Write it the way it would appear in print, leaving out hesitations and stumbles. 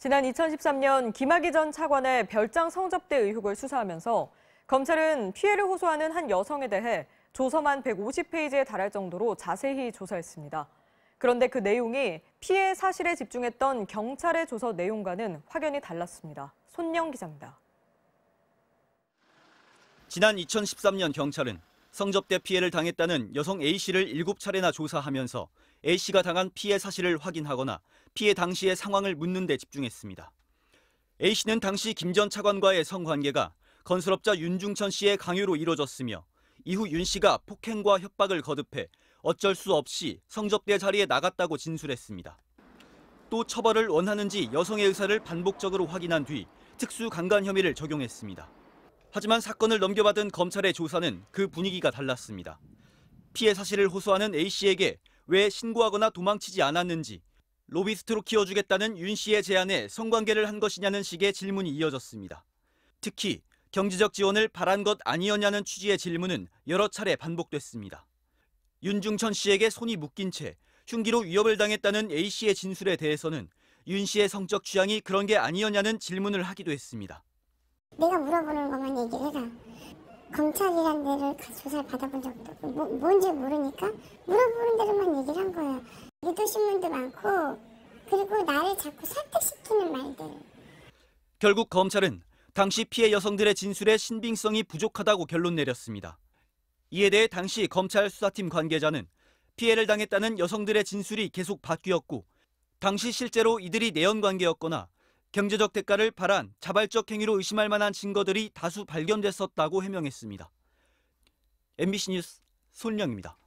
지난 2013년 김학의 전 차관의 별장 성접대 의혹을 수사하면서 검찰은 피해를 호소하는 한 여성에 대해 조서만 150페이지에 달할 정도로 자세히 조사했습니다. 그런데 그 내용이 피해 사실에 집중했던 경찰의 조서 내용과는 확연히 달랐습니다. 손영 기자입니다. 지난 2013년 경찰은 성접대 피해를 당했다는 여성 A씨를 7차례나 조사하면서 A씨가 당한 피해 사실을 확인하거나 피해 당시의 상황을 묻는 데 집중했습니다. A씨는 당시 김 전 차관과의 성관계가 건설업자 윤중천 씨의 강요로 이뤄졌으며 이후 윤 씨가 폭행과 협박을 거듭해 어쩔 수 없이 성접대 자리에 나갔다고 진술했습니다. 또 처벌을 원하는지 여성의 의사를 반복적으로 확인한 뒤 특수강간 혐의를 적용했습니다. 하지만 사건을 넘겨받은 검찰의 조사는 그 분위기가 달랐습니다. 피해 사실을 호소하는 A씨에게 왜 신고하거나 도망치지 않았는지, 로비스트로 키워주겠다는 윤 씨의 제안에 성관계를 한 것이냐는 식의 질문이 이어졌습니다. 특히 경제적 지원을 바란 것 아니었냐는 취지의 질문은 여러 차례 반복됐습니다. 윤중천 씨에게 손이 묶인 채 흉기로 위협을 당했다는 A씨의 진술에 대해서는 윤 씨의 성적 취향이 그런 게 아니었냐는 질문을 하기도 했습니다. 내가 물어보는 것만 얘기를 해라. 검찰이란 데를 조사를 받아본 적도 없고 뭔지 모르니까 물어보는 대로만 얘기를 한 거예요. 의도신문도 많고 그리고 나를 자꾸 설득시키는 말들. 결국 검찰은 당시 피해 여성들의 진술의 신빙성이 부족하다고 결론 내렸습니다. 이에 대해 당시 검찰 수사팀 관계자는 피해를 당했다는 여성들의 진술이 계속 바뀌었고 당시 실제로 이들이 내연관계였거나 경제적 대가를 바란 자발적 행위로 의심할 만한 증거들이 다수 발견됐었다고 해명했습니다. MBC 뉴스 손영입니다.